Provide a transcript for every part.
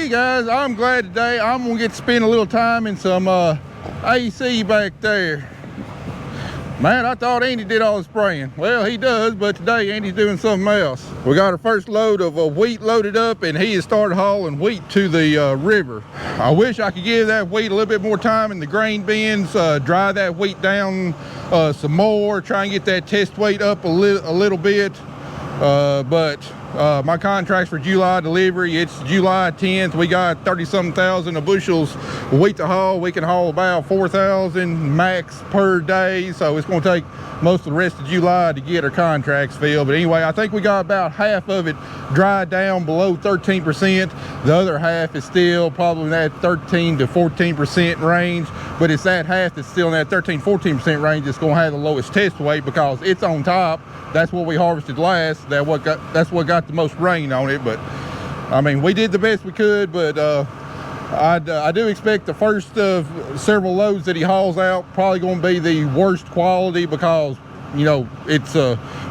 Hey guys, I'm glad today I'm gonna get to spend a little time in some AC back there. Man, I thought Andy did all the spraying. Well, he does, but today Andy's doing something else. We got our first load of wheat loaded up, and he has started hauling wheat to the river. I wish I could give that wheat a little bit more time in the grain bins, dry that wheat down some more, try and get that test weight up a little bit. But my contract's for July delivery. It's July 10th. We got 30-something thousand of bushels of wheat to haul. We can haul about 4,000 max per day, so it's going to take most of the rest of July to get our contracts filled. But anyway, I think we got about half of it dried down below 13%. The other half is still probably in that 13 to 14% range, but it's that half that's still in that 13-14% range that's going to have the lowest test weight because it's on top. That's what we harvested last. That's what got the most rain on it. But I mean, we did the best we could. But I do expect the first of several loads that he hauls out probably going to be the worst quality because, you know, it's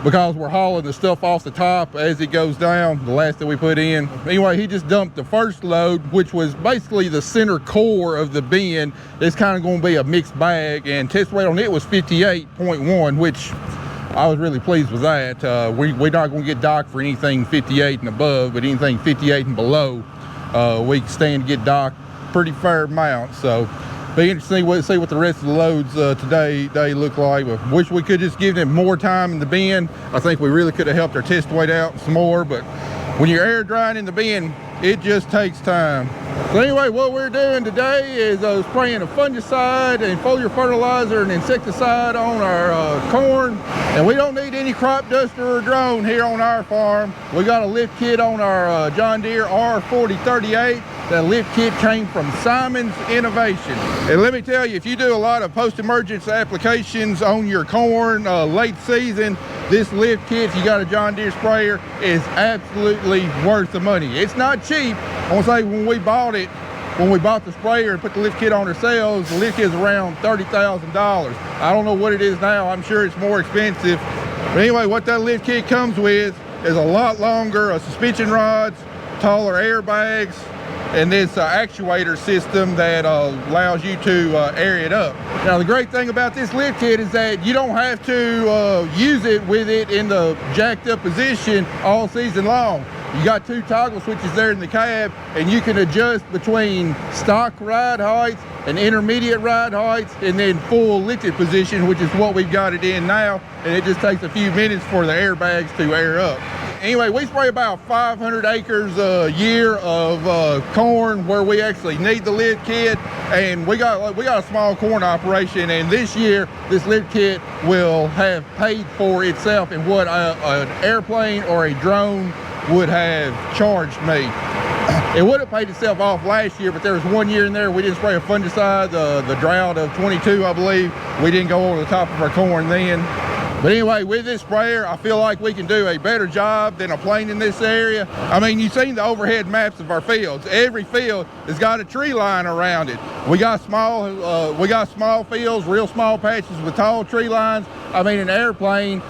because we're hauling the stuff off the top as it goes down, the last that we put in. Anyway, he just dumped the first load, which was basically the center core of the bin. It's kind of going to be a mixed bag, and test weight on it was 58.1, which I was really pleased with that. We're not going to get docked for anything 58 and above, but anything 58 and below, we can stand to get docked pretty fair amount. So be interesting to see what the rest of the loads today look like. But wish we could just give them more time in the bin. I think we really could have helped our test weight out some more, but when you're air drying in the bin, it just takes time. So anyway, what we're doing today is spraying a fungicide and foliar fertilizer and insecticide on our corn. And we don't need any crop duster or drone here on our farm. We got a lift kit on our John Deere R4038. That lift kit came from Simon's Innovation. And let me tell you, if you do a lot of post-emergence applications on your corn late season, this lift kit, if you got a John Deere sprayer, is absolutely worth the money. It's not cheap. I want to say when we bought the sprayer and put the lift kit on ourselves, the lift kit is around $30,000. I don't know what it is now. I'm sure it's more expensive. But anyway, what that lift kit comes with is a lot longer suspension rods, taller airbags, and this actuator system that allows you to air it up. Now the great thing about this lift kit is that you don't have to use it with it in the jacked up position all season long. You got two toggle switches there in the cab, and you can adjust between stock ride heights and intermediate ride heights, and then full lifted position, which is what we've got it in now. And it just takes a few minutes for the airbags to air up. Anyway, we spray about 500 acres a year of corn where we actually need the lift kit, and we got a small corn operation, and this year this lift kit will have paid for itself in what an airplane or a drone would have charged me. It would have paid itself off last year, but there was 1 year in there we didn't spray a fungicide, the drought of 22, I believe. We didn't go over the top of our corn then. But anyway, with this sprayer, I feel like we can do a better job than a plane in this area. I mean, you've seen the overhead maps of our fields. Every field has got a tree line around it. We got small fields, real small patches with tall tree lines. I mean, an airplane,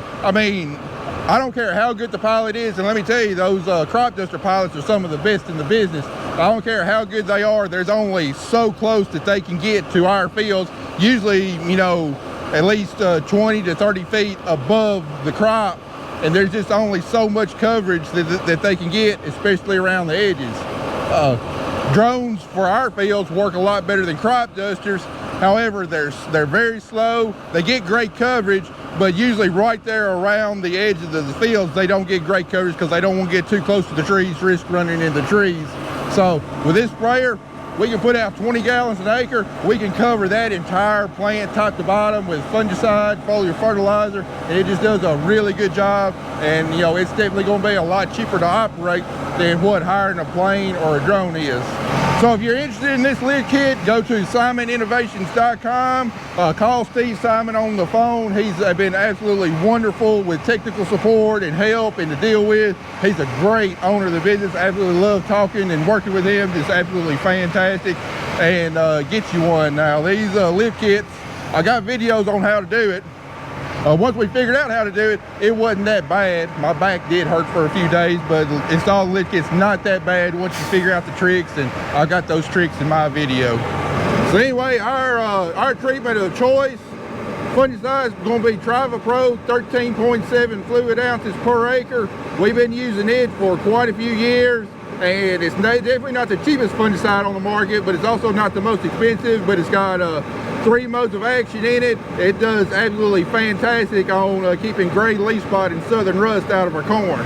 I don't care how good the pilot is, and let me tell you, those crop duster pilots are some of the best in the business. I don't care how good they are, there's only so close that they can get to our fields. Usually, you know, at least 20 to 30 feet above the crop, and there's just only so much coverage that they can get, especially around the edges. Drones for our fields work a lot better than crop dusters. However, they're very slow. They get great coverage, but usually right there around the edges of the fields, they don't get great coverage because they don't want to get too close to the trees, risk running into the trees. So with this sprayer, we can put out 20 gallons an acre. We can cover that entire plant top to bottom with fungicide, foliar fertilizer, and it just does a really good job. And you know, it's definitely going to be a lot cheaper to operate than what hiring a plane or a drone is. So if you're interested in this lift kit, go to SimonInnovations.com. Call Steve Simon on the phone. He's been absolutely wonderful with technical support and help and to deal with. He's a great owner of the business. I absolutely love talking and working with him. It's absolutely fantastic. And get you one now. These lift kits, I got videos on how to do it. Once we figured out how to do it, it wasn't that bad. My back did hurt for a few days, but installing lift kit's not that bad once you figure out the tricks, and I got those tricks in my video. So anyway, our treatment of choice, fungicide, is going to be Pro 13.7 fluid ounces per acre. We've been using it for quite a few years, and it's definitely not the cheapest fungicide on the market, but it's also not the most expensive, but it's got 3 modes of action in it. It does absolutely fantastic on keeping gray leaf spot and southern rust out of our corn.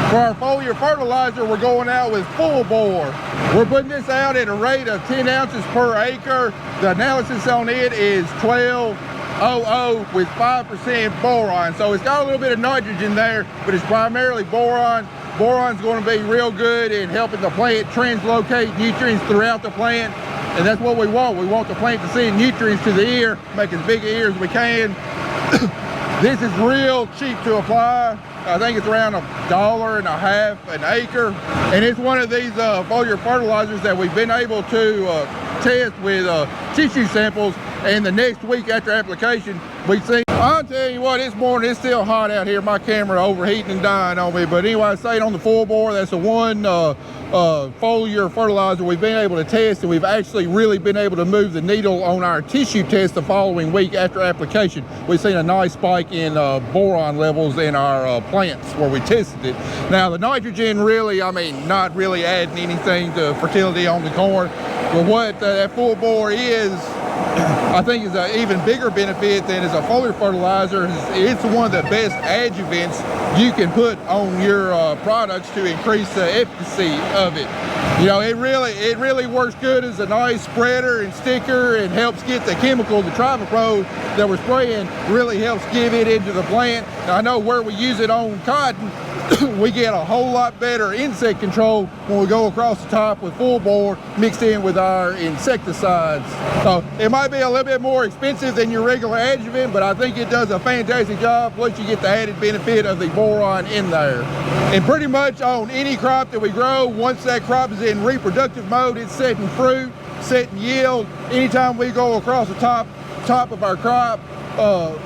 For our foliar fertilizer, we're going out with full bore. We're putting this out at a rate of 10 ounces per acre. The analysis on it is 1200 with 5% boron. So it's got a little bit of nitrogen there, but it's primarily boron. Boron's going to be real good in helping the plant translocate nutrients throughout the plant. And that's what we want. We want the plant to send nutrients to the ear, make as big an ear as we can. This is real cheap to apply. I think it's around $1.50 an acre. And it's one of these foliar fertilizers that we've been able to test with tissue samples. And the next week after application, we see. I'll tell you what, this morning it's still hot out here. My camera overheating and dying on me. But anyway, I say it on the full bore. That's the one foliar fertilizer we've been able to test, and we've actually really been able to move the needle on our tissue test the following week after application. We've seen a nice spike in boron levels in our plants where we tested it. Now the nitrogen really, I mean, not really adding anything to fertility on the corn, but what that full bore is, I think is an even bigger benefit than as a foliar fertilizer. It's one of the best adjuvants you can put on your products to increase the efficacy of it. You know, it really works good as a nice spreader and sticker, and helps get the chemical, the Pro that we're spraying, really helps give it into the plant. Now, I know where we use it on cotton, we get a whole lot better insect control when we go across the top with full bore mixed in with our insecticides. So it might be a little bit more expensive than your regular adjuvant, but I think it does a fantastic job. Plus you get the added benefit of the boron in there. And pretty much on any crop that we grow, once that crop is in reproductive mode, it's setting fruit, setting yield. Anytime we go across the top of our crop,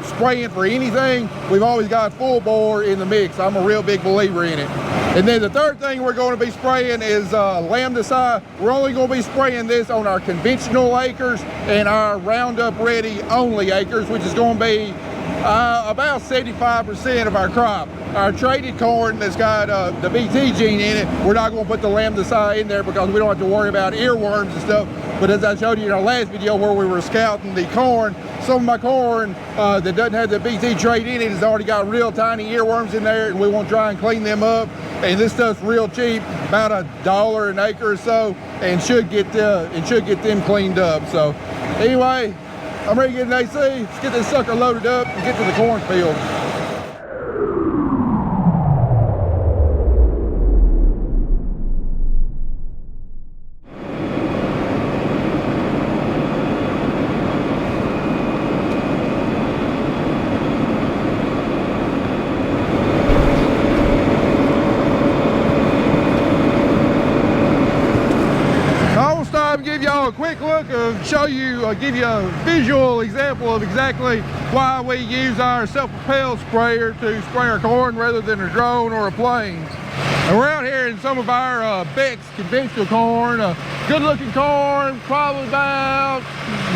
spraying for anything, we've always got full bore in the mix. I'm a real big believer in it. And then the third thing we're going to be spraying is Lambda. We're only going to be spraying this on our conventional acres and our Roundup Ready only acres, which is going to be about 75% of our crop. Our traded corn that's got the BT gene in it, we're not going to put the Lambda in there because we don't have to worry about earworms and stuff. But as I showed you in our last video where we were scouting the corn, some of my corn that doesn't have the BT trait in it has already got real tiny earworms in there, and we want to try and clean them up. And this stuff's real cheap, about $1 an acre or so, and should get them cleaned up. So anyway, I'm ready to get an AC. Let's get this sucker loaded up and get to the cornfield. Give y'all a quick look of give you a visual example of exactly why we use our self-propelled sprayer to spray our corn rather than a drone or a plane. And we're out here in some of our Beck's conventional corn, good looking corn, probably about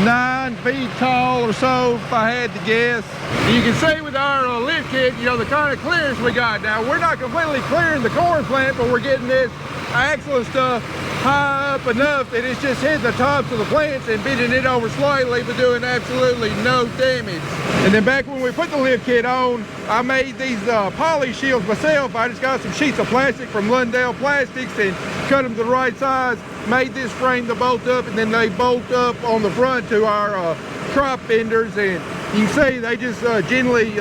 9 feet tall or so if I had to guess. You can see with our lift kit, you know, the kind of clearance we got. Now we're not completely clearing the corn plant, but we're getting this axle stuff high up enough that it's just hitting the tops of the plants and bending it over slightly, but doing absolutely no damage. And then back when we put the lift kit on, I made these poly shields myself. I just got some sheets of plastic from Lundell Plastics and cut them to the right size, made this frame to bolt up, and then they bolt up on the front to our crop benders. And you can see they just gently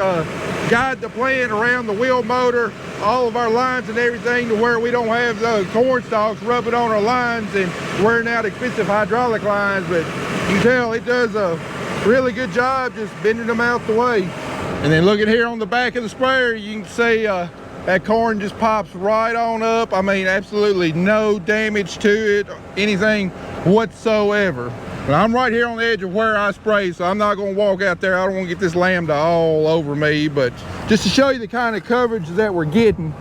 guide the plant around the wheel motor, all of our lines and everything, to where we don't have the corn stalks rubbing on our lines and wearing out expensive hydraulic lines. But you can tell it does a really good job just bending them out the way. And then looking here on the back of the sprayer, you can see that corn just pops right on up. I mean, absolutely no damage to it, anything whatsoever. But I'm right here on the edge of where I spray, so I'm not going to walk out there. I don't want to get this Lambda all over me, but just to show you the kind of coverage that we're getting.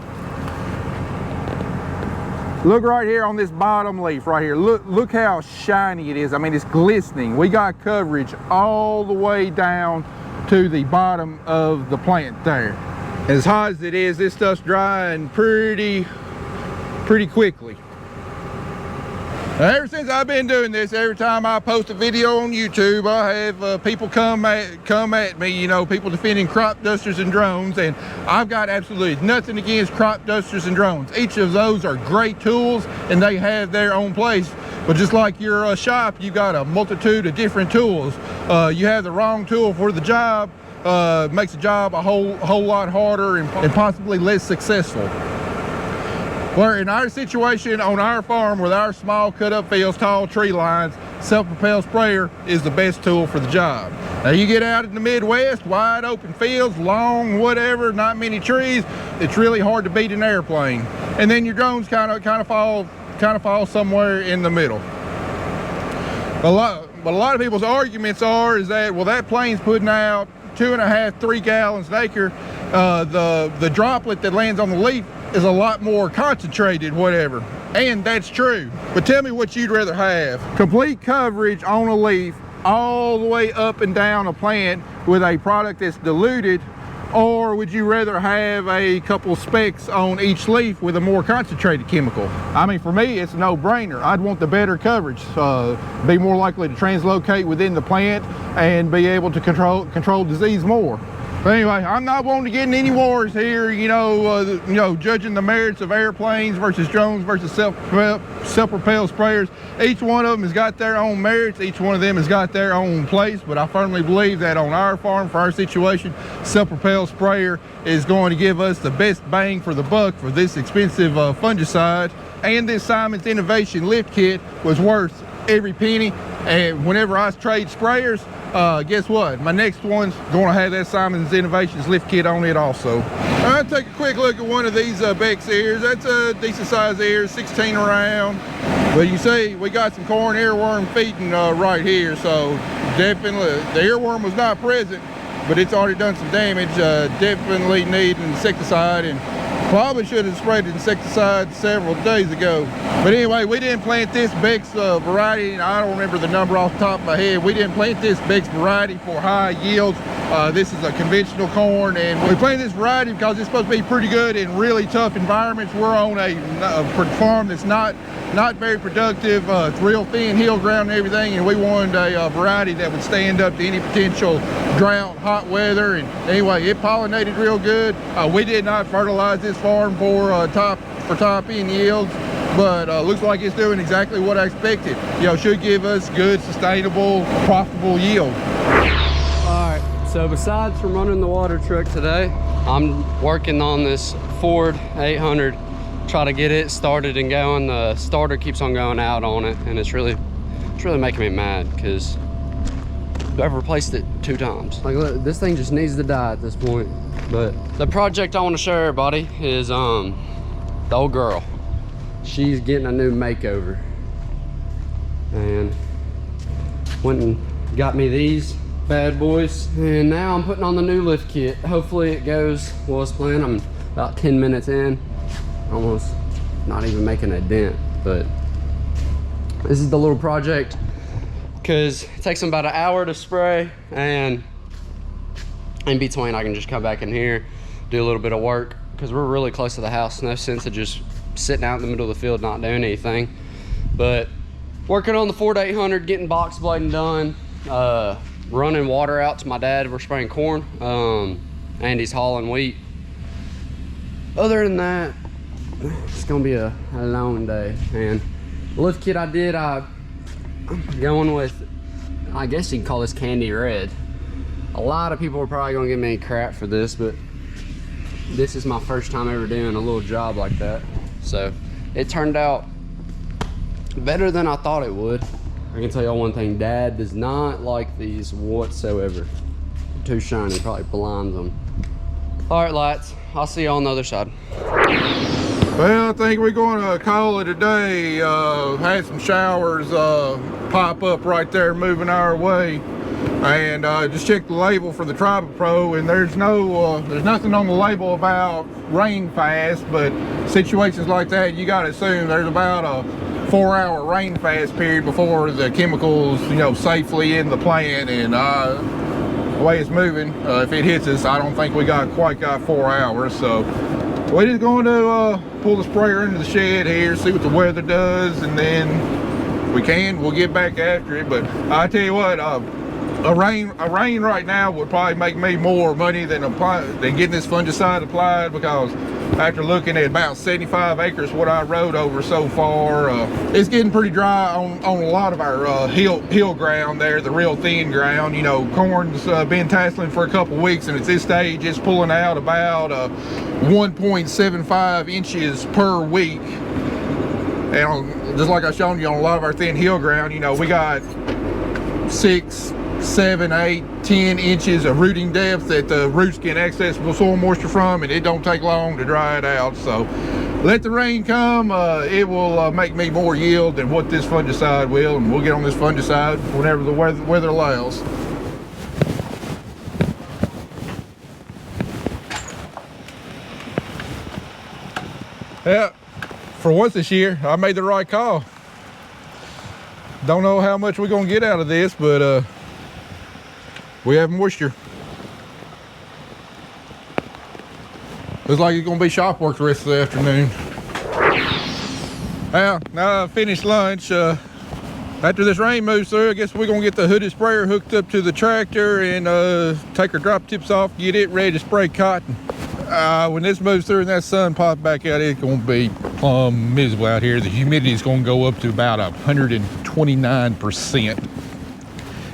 Look right here on this bottom leaf right here. Look how shiny it is. I mean, it's glistening. We got coverage all the way down to the bottom of the plant there. As hot as it is, this stuff's drying pretty quickly. Ever since I've been doing this, every time I post a video on YouTube, I have people come at me, you know, people defending crop dusters and drones, and I've got absolutely nothing against crop dusters and drones. Each of those are great tools, and they have their own place. But just like your shop, you got a multitude of different tools. You have the wrong tool for the job, makes the job a whole lot harder and possibly less successful. Where in our situation on our farm with our small cut up fields, tall tree lines, self-propelled sprayer is the best tool for the job. Now you get out in the Midwest, wide open fields, long, whatever, not many trees, it's really hard to beat an airplane. And then your drones kind of fall somewhere in the middle. But a lot of people's arguments is that, well, that plane's putting out 2.5, 3 gallons an acre. The droplet that lands on the leaf is a lot more concentrated, whatever, and that's true. But tell me what you'd rather have: complete coverage on a leaf all the way up and down a plant with a product that's diluted, or would you rather have a couple specks on each leaf with a more concentrated chemical? I mean, for me, it's a no-brainer. I'd want the better coverage, be more likely to translocate within the plant and be able to control disease more. But anyway, I'm not wanting to get in any wars here, you know, judging the merits of airplanes versus drones versus self-propelled sprayers. Each one of them has got their own merits. Each one of them has got their own place. But I firmly believe that on our farm, for our situation, self-propelled sprayer is going to give us the best bang for the buck for this expensive fungicide. And this Simon's Innovation lift kit was worth every penny. And whenever I trade sprayers, guess what? My next one's going to have that Simon's Innovations lift kit on it also. I'll take a quick look at one of these Beck's ears. That's a decent size ear, 16 around. But you see, we got some corn earworm feeding right here, so definitely the earworm was not present, but it's already done some damage. Definitely need an insecticide, and probably should have sprayed insecticide several days ago. But anyway, we didn't plant this Beck's variety, and I don't remember the number off the top of my head. We didn't plant this Beck's variety for high yields. This is a conventional corn, and we planted this variety because it's supposed to be pretty good in really tough environments. We're on a farm that's not very productive. It's real thin hill ground and everything, and we wanted a variety that would stand up to any potential drought, hot weather. And anyway, it pollinated real good. We did not fertilize this farm for top end yields, but looks like it's doing exactly what I expected. You know, should give us good, sustainable, profitable yield. All right, so besides from running the water truck today, I'm working on this Ford 800, try to get it started and going. The starter keeps on going out on it, and it's really making me mad because I've replaced it 2 times. Like, look, this thing just needs to die at this point. But the project I want to show everybody is the old girl. She's getting a new makeover, and went and got me these bad boys, and now I'm putting on the new lift kit. Hopefully it goes well as planned. I'm about 10 minutes in, almost not even making a dent. But this is the little project because it takes them about an hour to spray, and in between I can just come back in here, do a little bit of work because we're really close to the house. No sense of just sitting out in the middle of the field not doing anything. But working on the Ford 800, getting box blading done, running water out to my dad. We're spraying corn, and he's hauling wheat. Other than that, it's gonna be a long day. And the lift kit I did, I'm going with, I guess you can call this candy red. A lot of people are probably gonna give me crap for this, but this is my first time ever doing a little job like that. So it turned out better than I thought it would. I can tell y'all one thing, Dad does not like these whatsoever. Too shiny, probably blinds them. All right, lights, I'll see y'all on the other side. Well, I think we're going to call it a day. Had some showers pop up right there moving our way, and just checked the label for the Tribe Pro, and there's nothing on the label about rain fast, but situations like that, you got to assume there's about a 4-hour rain fast period before the chemicals, safely in the plant. And the way it's moving, if it hits us, I don't think we quite got 4 hours. So we're just going to pull the sprayer into the shed here, see what the weather does, and then we'll get back after it. But I tell you what, a rain right now would probably make me more money than getting this fungicide applied, because after looking at about 75 acres what I rode over so far, it's getting pretty dry on a lot of our hill ground there, the real thin ground. Corn's been tasseling for a couple weeks, and at this stage it's pulling out about 1.75 inches per week. And just like I showed you on a lot of our thin hill ground, we got 6, 7, 8, 10 inches of rooting depth that the roots can access the soil moisture from, and it don't take long to dry it out. So let the rain come. It will make me more yield than what this fungicide will, and we'll get on this fungicide whenever the weather allows. Yeah, for once this year I made the right call. Don't know how much we're gonna get out of this, but we have moisture. Looks like it's gonna be shop work the rest of the afternoon. Well, now I finished lunch. After this rain moves through, I guess we're gonna get the hooded sprayer hooked up to the tractor and take our drop tips off, get it ready to spray cotton. When this moves through and that sun pops back out, it's gonna be plumb miserable out here. The humidity is gonna go up to about 129%.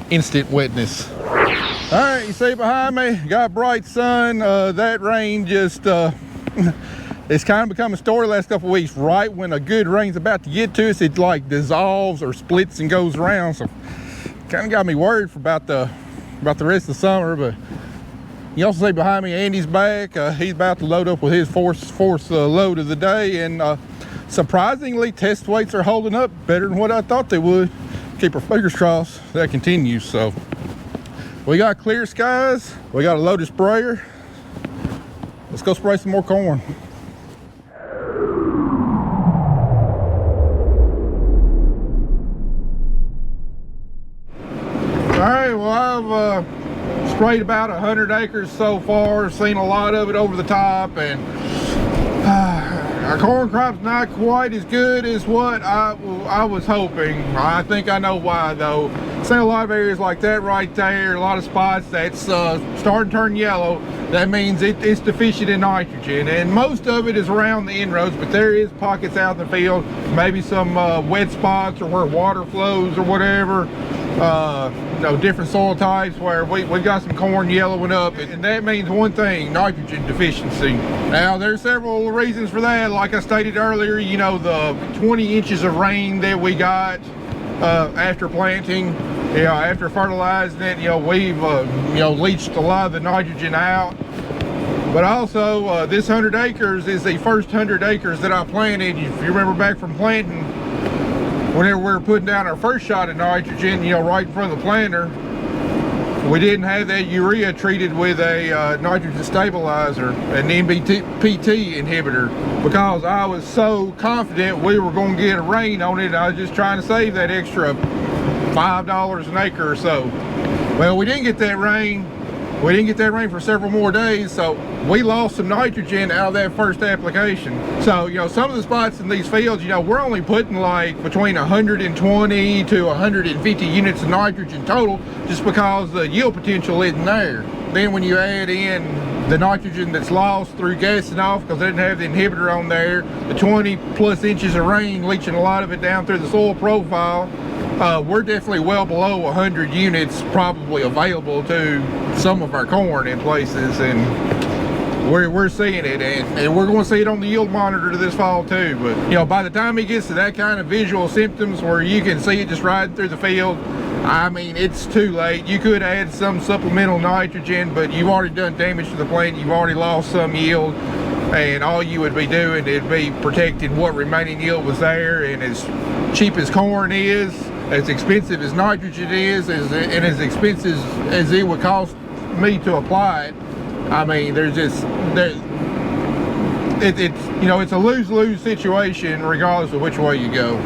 Instant wetness. All right, you see behind me, got bright sun. That rain just, it's kind of become a story the last couple of weeks. Right when a good rain's about to get to us, it like dissolves or splits and goes around. So kind of got me worried about the rest of the summer. But you also see behind me, Andy's back. He's about to load up with his fourth load of the day. And surprisingly, test weights are holding up better than what I thought they would. Keep our fingers crossed that continues. So we got clear skies, we got a loaded sprayer. Let's go spray some more corn. All right, well, I've sprayed about 100 acres so far, seen a lot of it over the top, and our corn crop's not quite as good as what I was hoping. I think I know why, though. See a lot of areas like that right there, a lot of spots that's starting to turn yellow. That means it's deficient in nitrogen, and most of it is around the inroads, but there is pockets out in the field, maybe some wet spots or where water flows or whatever. Different soil types where we got some corn yellowing up, and that means one thing: nitrogen deficiency. Now there's several reasons for that. Like I stated earlier, the 20 inches of rain that we got after planting, after fertilizing it, we've leached a lot of the nitrogen out. But also this 100 acres is the first 100 acres that I planted. If you remember back from planting, whenever we were putting down our first shot of nitrogen, right in front of the planter, we didn't have that urea treated with a nitrogen stabilizer, an NBPT inhibitor, because I was so confident we were going to get a rain on it. I was just trying to save that extra $5 an acre or so. Well, we didn't get that rain. We didn't get that rain for several more days, so we lost some nitrogen out of that first application. So, some of the spots in these fields, we're only putting like between 120 to 150 units of nitrogen total, just because the yield potential isn't there. Then when you add in the nitrogen that's lost through gassing off because they didn't have the inhibitor on there, the 20 plus inches of rain leaching a lot of it down through the soil profile, we're definitely well below 100 units probably available to some of our corn in places, and we're seeing it, and we're going to see it on the yield monitor this fall too. But by the time it gets to that kind of visual symptoms where you can see it just riding through the field, I mean, it's too late. You could add some supplemental nitrogen, but you've already done damage to the plant. You've already lost some yield. and all you would be doing is be protecting what remaining yield was there. And as cheap as corn is, as expensive as nitrogen is, and as expensive as it would cost me to apply it, I mean, there's just it's you know, it's a lose-lose situation regardless of which way you go.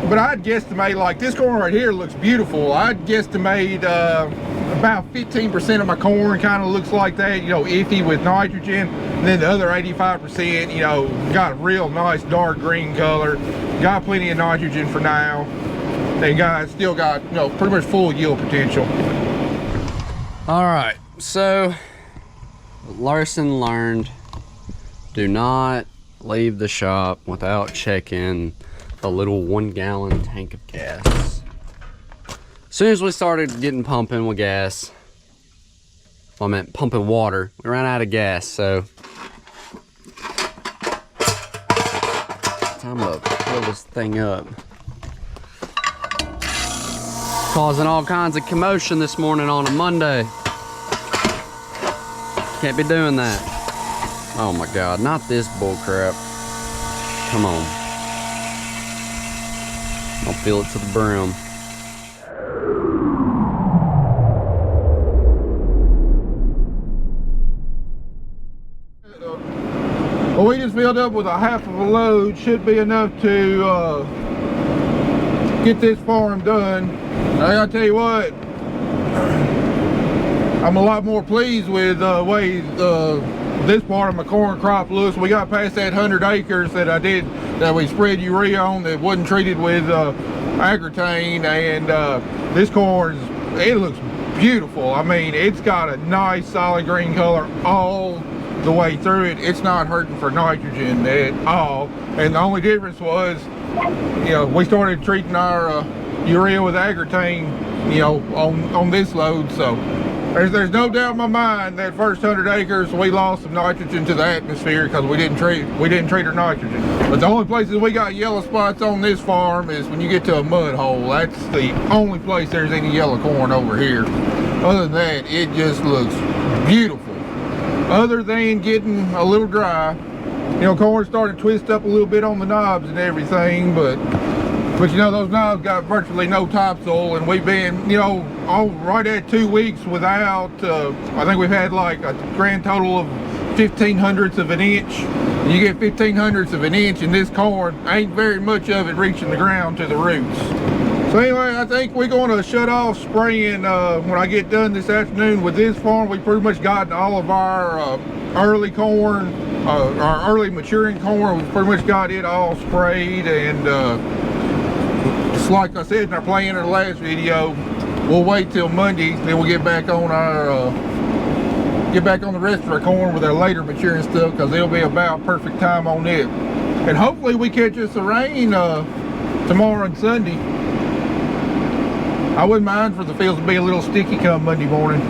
But I'd guesstimate, like this corn right here looks beautiful. I'd guesstimate about 15% of my corn kind of looks like that, you know, iffy with nitrogen. And then the other 85%, you know, got a real nice dark green color, got plenty of nitrogen for now, and still got, you know, pretty much full yield potential. All right, so lesson learned: do not leave the shop without checking the little 1 gallon tank of gas. As soon as we started getting pumping with gas, well, I meant pumping water, we ran out of gas, so time to fill this thing up. Causing all kinds of commotion this morning on a Monday. Can't be doing that. Oh my God, not this bull crap. Come on. I'll fill it to the brim. Well, we just filled up with a half of a load. Should be enough to get this farm done. I gotta tell you what, I'm a lot more pleased with the way this part of my corn crop looks. We got past that 100 acres that we spread urea on that wasn't treated with Agritane, and this corn, it looks beautiful. I mean, it's got a nice solid green color all the way through it. It's not hurting for nitrogen at all. And the only difference was, you know, we started treating our urea with Agritane, you know, on this load. So there's no doubt in my mind that first 100 acres we lost some nitrogen to the atmosphere because we didn't treat our nitrogen. But the only places we got yellow spots on this farm is when you get to a mud hole. That's the only place there's any yellow corn over here. Other than that, it just looks beautiful. Other than getting a little dry, you know, corn started to twist up a little bit on the knobs and everything, but you know, those knobs got virtually no topsoil, and we've been, you know, right at 2 weeks without, I think we've had like a grand total of 1/1500ths of an inch. You get 1/1500ths of an inch in this corn, ain't very much of it reaching the ground to the roots. So anyway, I think we're going to shut off spraying when I get done this afternoon with this farm. We pretty much gotten all of our early corn, our early maturing corn, we've pretty much got it all sprayed. And just like I said in our plan in the last video, we'll wait till Monday, then we'll get back on our the rest of our corn with our later maturing stuff, because it'll be about perfect time on it. And hopefully we catch us a rain tomorrow and Sunday. I wouldn't mind for the fields to be a little sticky come Monday morning.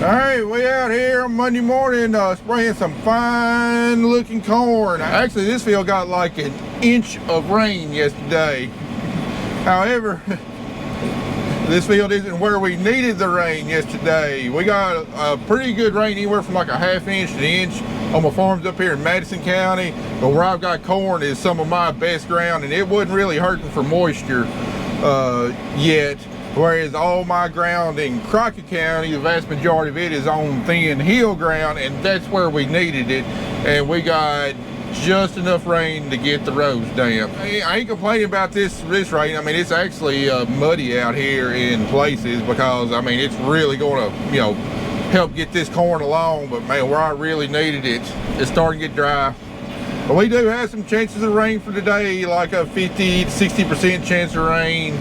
Alright, we out here on Monday morning spraying some fine looking corn. Actually, this field got like an inch of rain yesterday. However, this field isn't where we needed the rain yesterday. We got a pretty good rain, anywhere from like a ½ inch to an inch on my farms up here in Madison County. But where I've got corn is some of my best ground, and it wasn't really hurting for moisture yet. Whereas all my ground in Crockett County, the vast majority of it is on thin hill ground, and that's where we needed it. And we got just enough rain to get the roads damp. I ain't complaining about this rain. I mean, it's actually muddy out here in places, because I mean, it's really going to, you know, help get this corn along. But man, where I really needed it, it's starting to get dry. But we do have some chances of rain for today, like a 50 to 60% chance of rain.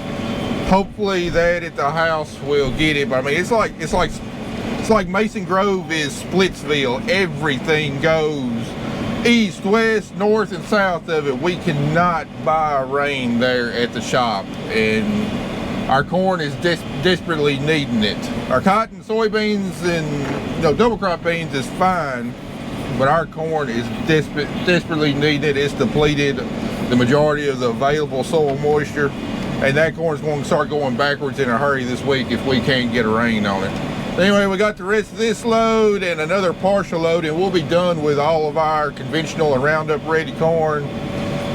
Hopefully that at the house will get it. But I mean, it's like Mason Grove is Splitsville. Everything goes east, west, north, and south of it. We cannot buy rain there at the shop, and our corn is desperately needing it. Our cotton, soybeans, and, you know, double crop beans is fine, but our corn is desperately needing it. It's depleted the majority of the available soil moisture. and that corn's going to start going backwards in a hurry this week if we can't get a rain on it. Anyway, we got the rest of this load and another partial load, and we'll be done with all of our conventional and Roundup ready corn.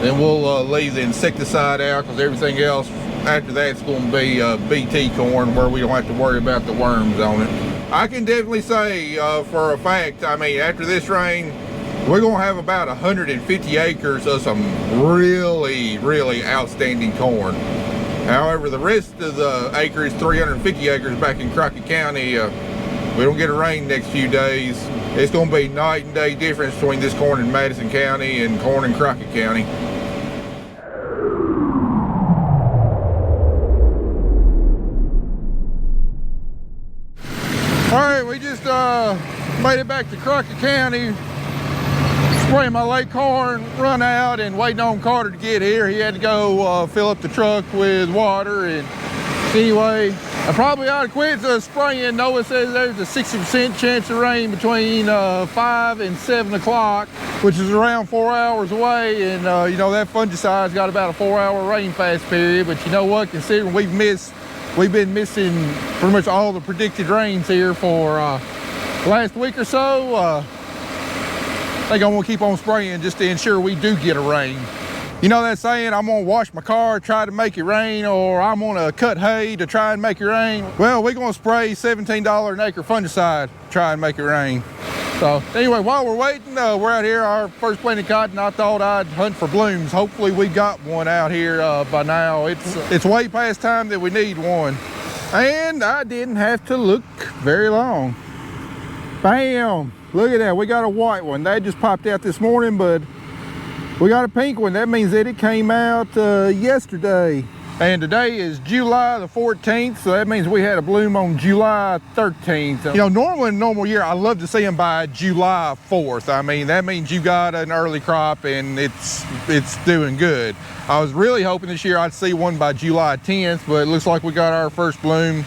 Then we'll leave the insecticide out, because everything else after that's going to be BT corn, where we don't have to worry about the worms on it. I can definitely say for a fact, I mean, after this rain, we're going to have about 150 acres of some really, really outstanding corn. However, the rest of the acres, 350 acres back in Crockett County, we don't get a rain next few days. It's going to be night and day difference between this corn in Madison County and corn in Crockett County. All right, we just made it back to Crockett County. Spraying my late corn, run out, and waiting on Carter to get here. He had to go fill up the truck with water. And anyway, I probably ought to quit spraying. Noah says there's a 60% chance of rain between 5 and 7 o'clock, which is around 4 hours away. And you know, that fungicide's got about a 4-hour rain fast period. But you know what, considering we've been missing pretty much all the predicted rains here for last week or so, I think I'm gonna keep on spraying just to ensure we do get a rain. You know that saying, I'm gonna wash my car, try to make it rain, or I'm gonna cut hay to try and make it rain? Well, we're gonna spray $17 an acre fungicide to try and make it rain. So anyway, while we're waiting, we're out here, our first planted cotton. I thought I'd hunt for blooms. Hopefully we got one out here by now. It's way past time that we need one. And I didn't have to look very long. Bam! Look at that, we got a white one. That just popped out this morning, but we got a pink one. That means that it came out yesterday. And today is July the 14th, so that means we had a bloom on July 13th. You know, normally in a normal year, I love to see them by July 4th. I mean, that means you got an early crop and it's doing good. I was really hoping this year I'd see one by July 10th, but it looks like we got our first bloom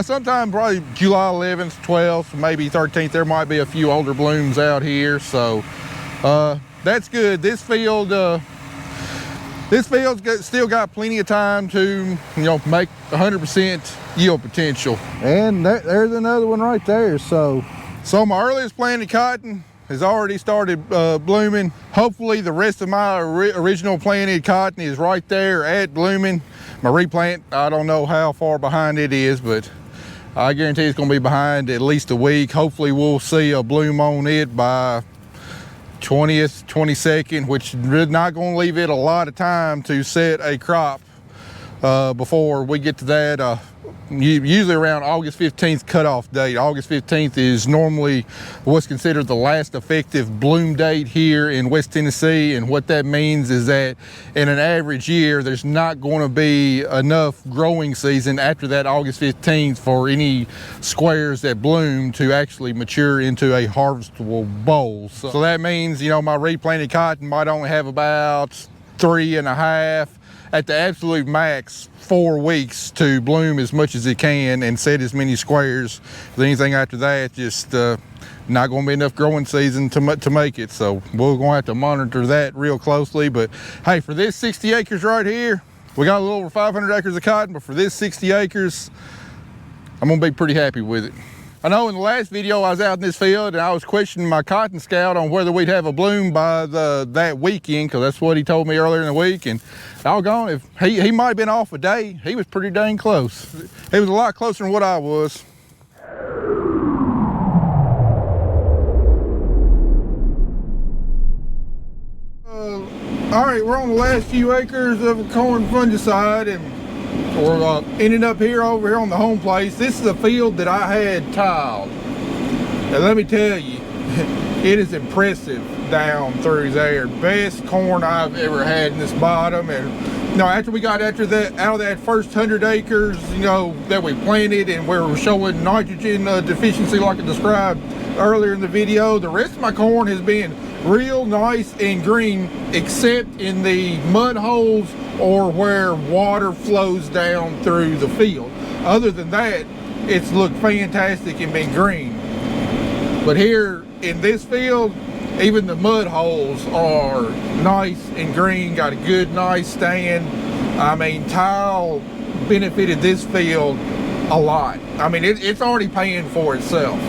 sometime probably July 11th, 12th, maybe 13th. There might be a few older blooms out here, so that's good. This field's still got plenty of time to, you know, make 100% yield potential. And there's another one right there. So my earliest planted cotton has already started blooming. Hopefully the rest of my original planted cotton is right there at blooming. My replant, I don't know how far behind it is, but I guarantee it's gonna be behind at least a week. Hopefully we'll see a bloom on it by 20th, 22nd, which is not gonna leave it a lot of time to set a crop before we get to that. Usually around August 15th cutoff date. August 15th is normally what's considered the last effective bloom date here in West Tennessee. And what that means is that in an average year, there's not going to be enough growing season after that August 15th for any squares that bloom to actually mature into a harvestable bowl. So that means, you know, my replanted cotton might only have about 3.5, at the absolute max, 4 weeks to bloom as much as it can and set as many squares. Anything after that, just not going to be enough growing season to make it. So we're going to have to monitor that real closely. But hey, for this 60 acres right here, we got a little over 500 acres of cotton, but for this 60 acres, I'm going to be pretty happy with it. I know in the last video I was out in this field and I was questioning my cotton scout on whether we'd have a bloom by that weekend, because that's what he told me earlier in the week. And doggone, if he might have been off a day, he was pretty dang close. He was a lot closer than what I was. All right, we're on the last few acres of corn fungicide, and we're ending up over here on the home place. This is a field that I had tiled. And let me tell you, it is impressive down through there. Best corn I've ever had in this bottom. And you know, after we got out of that first 100 acres, you know, that we planted and we were showing nitrogen deficiency like I described earlier in the video, the rest of my corn has been real nice and green, except in the mud holes or where water flows down through the field. Other than that, it's looked fantastic and been green. But here in this field, even the mud holes are nice and green, got a good nice stand. I mean, tile benefited this field a lot. I mean, it's already paying for itself.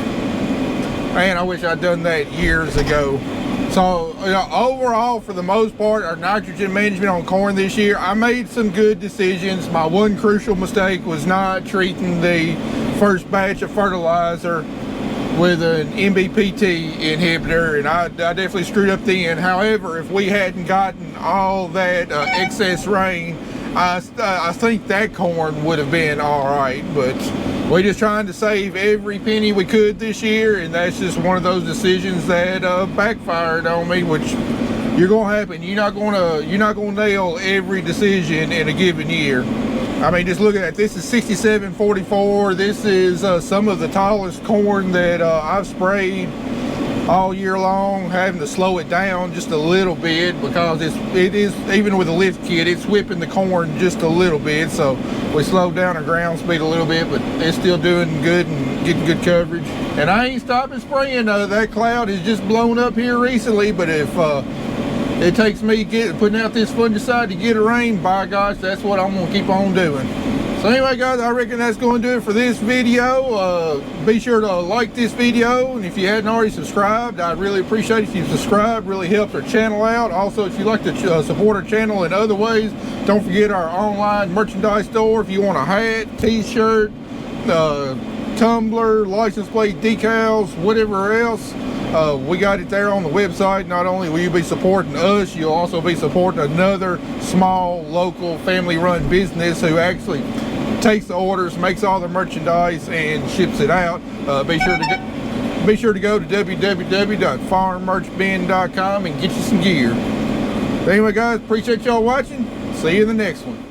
Man, I wish I'd done that years ago. So, you know, overall, for the most part, our nitrogen management on corn this year, I made some good decisions. My one crucial mistake was not treating the first batch of fertilizer with an MBPT inhibitor, and I definitely screwed up then. However, if we hadn't gotten all that excess rain, I think that corn would have been all right. But we're just trying to save every penny we could this year, and that's just one of those decisions that backfired on me, which you're gonna happen. You're not gonna nail every decision in a given year. I mean, just look at that. This is 6744. This is some of the tallest corn that I've sprayed all year long, having to slow it down just a little bit because it is even with a lift kit, it's whipping the corn just a little bit. So we slowed down our ground speed a little bit, but it's still doing good and getting good coverage. And I ain't stopping spraying. That cloud has just blown up here recently, but if it takes me putting out this fungicide to get a rain, by gosh, that's what I'm gonna keep on doing. So anyway, guys, I reckon that's going to do it for this video. Be sure to like this video, and if you hadn't already subscribed, I'd really appreciate it if you subscribe. Really helps our channel out. Also, if you'd like to support our channel in other ways, don't forget our online merchandise store. If you want a hat, t-shirt, tumbler, license plate, decals, whatever else, we got it there on the website. Not only will you be supporting us, you'll also be supporting another small local family run business who actually takes the orders, makes all the merchandise, and ships it out. Be sure to go to www.farmmerchbin.com and get you some gear. Anyway, guys, appreciate y'all watching. See you in the next one.